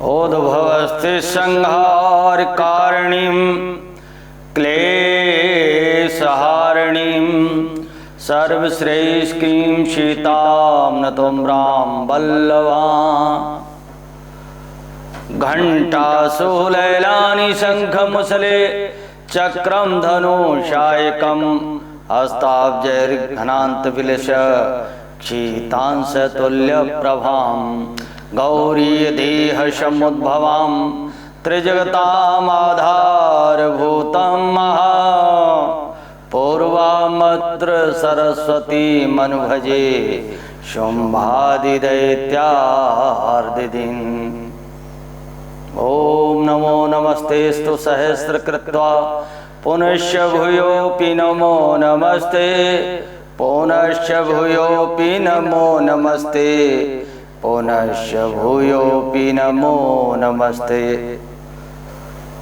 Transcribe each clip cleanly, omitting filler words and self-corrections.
उद्भवस्ति संहार कारणीं क्लेशहारिणीं सर्वश्रेष्ठीं सीतां नतोम्रां वल्लभां। घंटाशूलैलानि शंखमुसले चक्रं धनुषायकं हस्ताब्जैर्घनान्तविलस क्षीतांशतुल्यप्रभां गौरी देहसमुद्भवां त्रिजगतामाधारभूतं महा पूर्वामत्र सरस्वतीमनुभजे शुम्भादिदैत्यार्दिदीन्। ॐ नमो नमस्तेस्तु सहस्रकृत्वा पुनश्च भूयोऽपि नमो नमस्ते पुनश्च भूयोऽपि नमो नमस्ते पुनश्च भूयोऽपि नमो नमस्ते।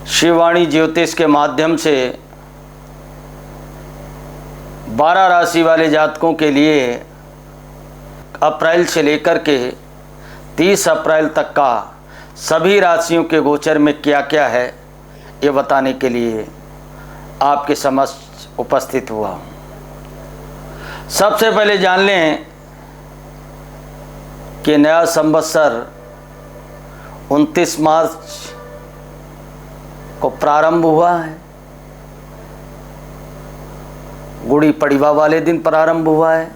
शिववाणी ज्योतिष के माध्यम से 12 राशि वाले जातकों के लिए अप्रैल से लेकर के 30 अप्रैल तक का सभी राशियों के गोचर में क्या क्या है ये बताने के लिए आपके समक्ष उपस्थित हुआ। सबसे पहले जान लें कि नया संवत्सर 29 मार्च को प्रारंभ हुआ है। गुड़ी पड़वा वाले दिन प्रारंभ हुआ है।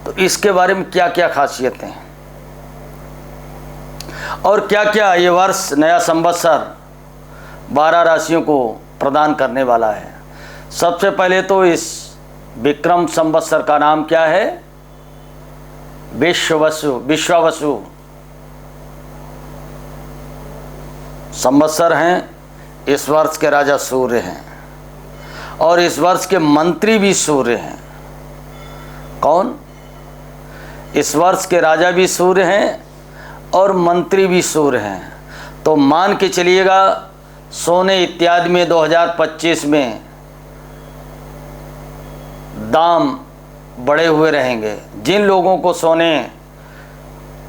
तो इसके बारे में क्या क्या खासियतें हैं और क्या क्या ये वर्ष नया संवत्सर 12 राशियों को प्रदान करने वाला है। सबसे पहले तो इस विक्रम संवत्सर का नाम क्या है? विश्वावसु संवत्सर हैं। इस वर्ष के राजा सूर्य हैं और इस वर्ष के मंत्री भी सूर्य हैं। कौन? इस वर्ष के राजा भी सूर्य हैं और मंत्री भी सूर्य हैं। तो मान के चलिएगा सोने इत्यादि में 2025 में दाम बढ़े हुए रहेंगे। जिन लोगों को सोने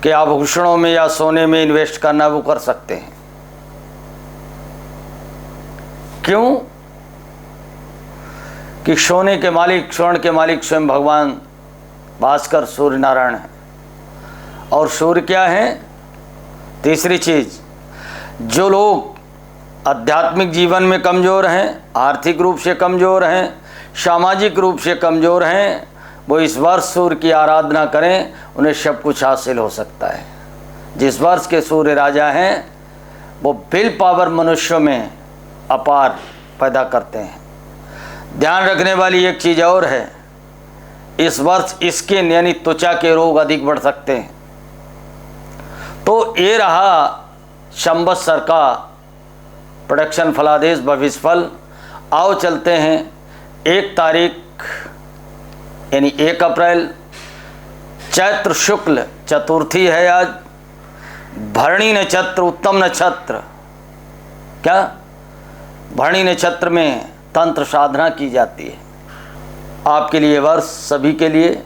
के आभूषणों में या सोने में इन्वेस्ट करना वो कर सकते हैं। क्यों? कि सोने के मालिक, स्वर्ण के मालिक स्वयं भगवान भास्कर सूर्य नारायण है। और सूर्य क्या है? तीसरी चीज, जो लोग आध्यात्मिक जीवन में कमज़ोर हैं, आर्थिक रूप से कमज़ोर हैं, सामाजिक रूप से कमज़ोर हैं, वो इस वर्ष सूर्य की आराधना करें, उन्हें सब कुछ हासिल हो सकता है। जिस वर्ष के सूर्य राजा हैं वो विल पावर मनुष्यों में अपार पैदा करते हैं। ध्यान रखने वाली एक चीज़ और है, इस वर्ष स्किन यानी त्वचा के रोग अधिक बढ़ सकते हैं। तो ये रहा संवत्सर का प्रोडक्शन फलादेश भविष्यफल। आओ चलते हैं 1 तारीख यानी 1 अप्रैल, चैत्र शुक्ल चतुर्थी है आज। भरणी नक्षत्र उत्तम नक्षत्र। क्या? भरणी नक्षत्र में तंत्र साधना की जाती है। आपके लिए वर्ष सभी के लिए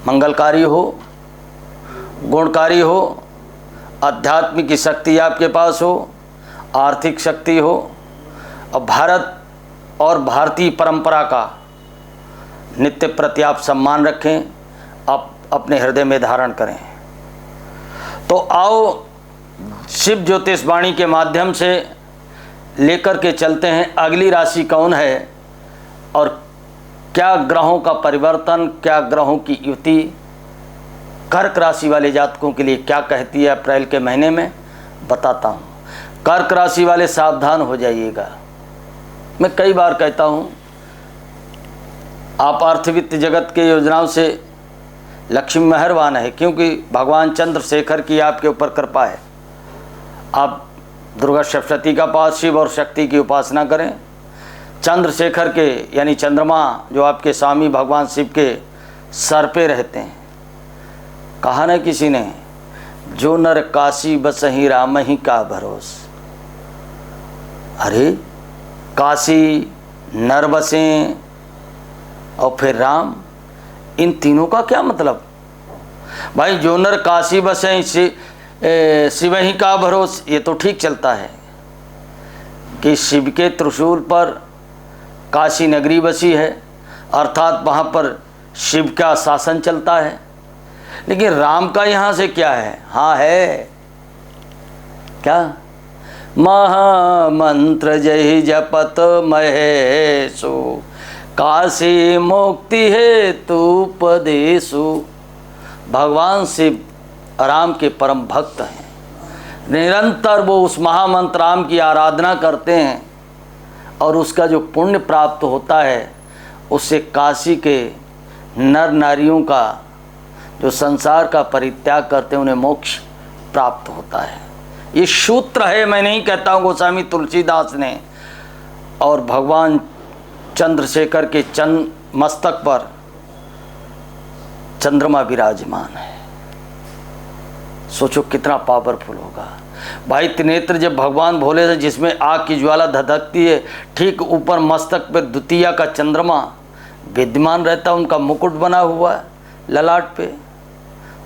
मंगलकारी हो, गुणकारी हो, आध्यात्मिक शक्ति आपके पास हो, आर्थिक शक्ति हो और भारत और भारतीय परंपरा का नित्य प्रति आप सम्मान रखें, आप अपने हृदय में धारण करें। तो आओ शिव ज्योतिष वाणी के माध्यम से लेकर के चलते हैं अगली राशि कौन है और क्या ग्रहों का परिवर्तन, क्या ग्रहों की युति कर्क राशि वाले जातकों के लिए क्या कहती है अप्रैल के महीने में, बताता हूँ। कर्क राशि वाले सावधान हो जाइएगा। मैं कई बार कहता हूँ, आप अर्थवित्त जगत के योजनाओं से लक्ष्मी मेहरबान है, क्योंकि भगवान चंद्रशेखर की आपके ऊपर कृपा है। आप दुर्गा सप्तशती का पाठ, शिव और शक्ति की उपासना करें। चंद्रशेखर के यानी चंद्रमा जो आपके स्वामी भगवान शिव के सर पे रहते हैं। कहा ना किसी ने, जो नर काशी बसहि राम ही का भरोस। अरे काशी, नर बसें और फिर राम, इन तीनों का क्या मतलब? भाई जो नर काशी बसें शिव ही का भरोस, ये तो ठीक चलता है कि शिव के त्रिशूल पर काशी नगरी बसी है, अर्थात वहाँ पर शिव का शासन चलता है। लेकिन राम का यहाँ से क्या है? हाँ है क्या? महामंत्र जय जपत महेशु, काशी मुक्ति हेतु उपदेशु। भगवान शिव राम के परम भक्त हैं, निरंतर वो उस महामंत्र राम की आराधना करते हैं और उसका जो पुण्य प्राप्त होता है उससे काशी के नर नारियों का जो संसार का परित्याग करते हैं उन्हें मोक्ष प्राप्त होता है। ये सूत्र है, मैं नहीं कहता हूँ, गोस्वामी तुलसीदास ने। और भगवान चंद्रशेखर के मस्तक पर चंद्रमा विराजमान है। सोचो कितना पावरफुल होगा भाई। त्रिनेत्र जब भगवान भोले से, जिसमें आग की ज्वाला धधकती है, ठीक ऊपर मस्तक पर द्वितीया का चंद्रमा विद्यमान रहता, उनका मुकुट बना हुआ है ललाट पे।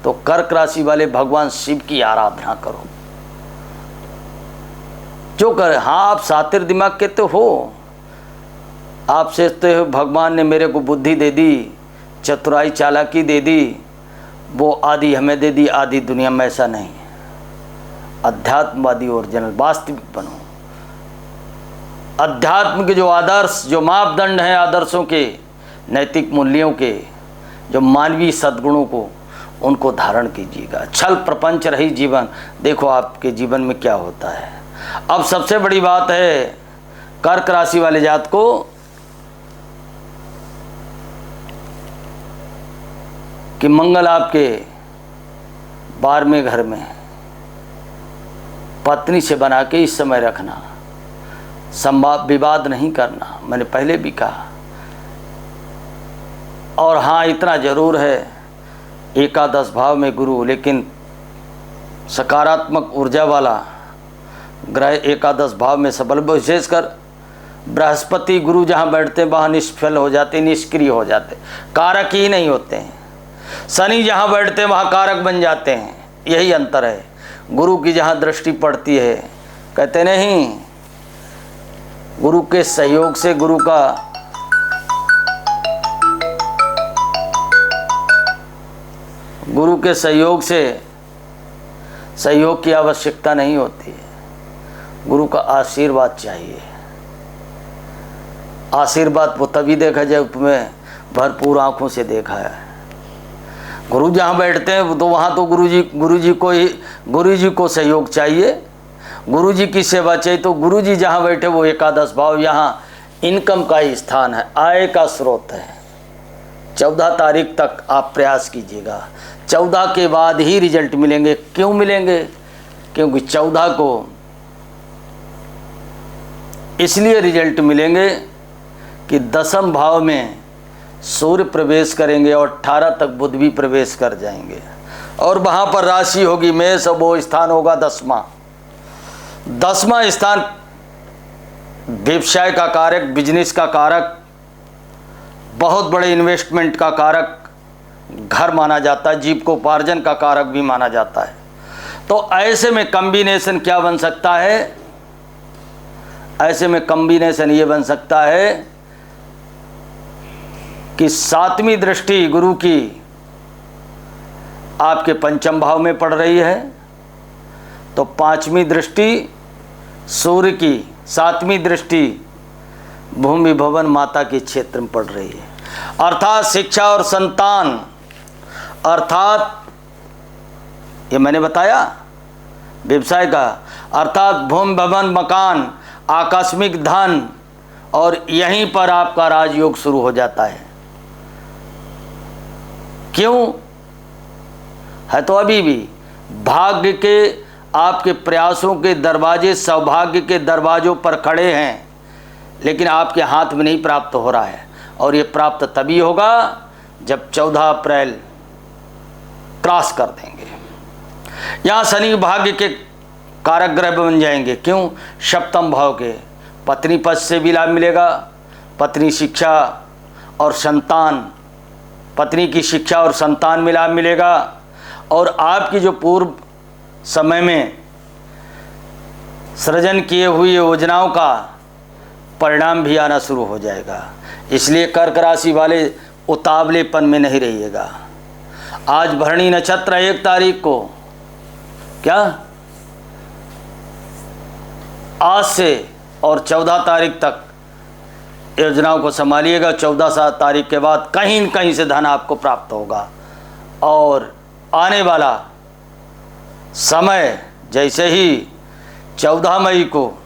तो कर्क राशि वाले भगवान शिव की आराधना करो जो करे। हाँ, आप सातिर दिमाग के तो हो, आप सोचते हो भगवान ने मेरे को बुद्धि दे दी, चतुराई चालाकी दे दी, वो आदि हमें दे दी, आदि दुनिया में। ऐसा नहीं है। अध्यात्मवादी ओरिजिनल वास्तविक बनो। अध्यात्म के जो आदर्श, जो मापदंड हैं आदर्शों के, नैतिक मूल्यों के, जो मानवीय सद्गुणों को, उनको धारण कीजिएगा। छल प्रपंच रही जीवन, देखो आपके जीवन में क्या होता है। अब सबसे बड़ी बात है कर्क राशि वाले जात को कि मंगल आपके 12वें घर में, पत्नी से बना के इस समय रखना, संवाद विवाद नहीं करना, मैंने पहले भी कहा। और हाँ, इतना जरूर है, एकादश भाव में गुरु, लेकिन सकारात्मक ऊर्जा वाला ग्रह एकादश भाव में सबल, विशेषकर बृहस्पति गुरु जहाँ बैठते हैं वहाँ निष्फल हो जाते, निष्क्रिय हो जाते, कारक ही नहीं होते हैं। शनि जहाँ बैठते हैं वहाँ कारक बन जाते हैं, यही अंतर है। गुरु की जहाँ दृष्टि पड़ती है, कहते नहीं, गुरु के सहयोग से, गुरु के सहयोग से सहयोग की आवश्यकता नहीं होती है, गुरु का आशीर्वाद चाहिए। आशीर्वाद वो तभी देखा जाए तुम्हें भरपूर आंखों से देखा है। गुरु जहाँ बैठते हैं तो वहाँ तो गुरु जी को सहयोग चाहिए, गुरु जी की सेवा चाहिए। तो गुरु जी जहाँ बैठे वो एकादश भाव, यहाँ इनकम का ही स्थान है, आय का स्रोत है। 14 तारीख तक आप प्रयास कीजिएगा, 14 के बाद ही रिजल्ट मिलेंगे। क्यों मिलेंगे? क्योंकि 14 को इसलिए रिजल्ट मिलेंगे कि 10वें भाव में सूर्य प्रवेश करेंगे और 18 तक बुध भी प्रवेश कर जाएंगे, और वहाँ पर राशि होगी मेष, वो स्थान होगा 10वां स्थान व्यवसाय का कारक, बिजनेस का कारक, बहुत बड़े इन्वेस्टमेंट का कारक घर माना जाता है, जीविकोपार्जन का कारक भी माना जाता है। तो ऐसे में कॉम्बिनेशन क्या बन सकता है? ऐसे में कॉम्बिनेशन ये बन सकता है कि 7वीं दृष्टि गुरु की आपके 5वें भाव में पड़ रही है, तो 5वीं दृष्टि सूर्य की, 7वीं दृष्टि भूमि भवन माता के क्षेत्र में पड़ रही है। अर्थात शिक्षा और संतान, अर्थात ये मैंने बताया व्यवसाय का, अर्थात भूमि भवन मकान, आकस्मिक धन, और यहीं पर आपका राजयोग शुरू हो जाता है। क्यों है? तो अभी भी भाग्य के, आपके प्रयासों के दरवाजे सौभाग्य के दरवाजों पर खड़े हैं, लेकिन आपके हाथ में नहीं प्राप्त हो रहा है। और ये प्राप्त तभी होगा जब 14 अप्रैल क्रॉस कर देंगे। यहाँ शनि भाग्य के कारक ग्रह बन जाएंगे। क्यों? 7वें भाव के, पत्नी पद से भी लाभ मिलेगा, पत्नी शिक्षा और संतान, पत्नी की शिक्षा और संतान में लाभ मिलेगा। और आपकी जो पूर्व समय में सृजन किए हुई योजनाओं का परिणाम भी आना शुरू हो जाएगा। इसलिए कर्क राशि वाले उतावलेपन में नहीं रहिएगा। आज भरणी नक्षत्र 1 तारीख को, क्या आज से और 14 तारीख तक योजनाओं को संभालिएगा। 14 तारीख के बाद कहीं न कहीं से धन आपको प्राप्त होगा। और आने वाला समय जैसे ही 14 मई को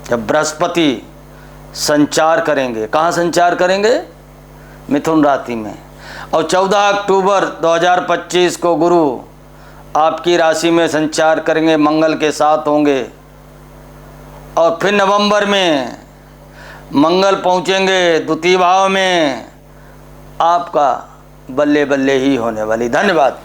जब बृहस्पति संचार करेंगे, कहाँ संचार करेंगे? मिथुन राशि में। और 14 अक्टूबर 2025 को गुरु आपकी राशि में संचार करेंगे, मंगल के साथ होंगे। और फिर नवंबर में मंगल पहुँचेंगे द्वितीय भाव में। आपका बल्ले बल्ले ही होने वाली। धन्यवाद।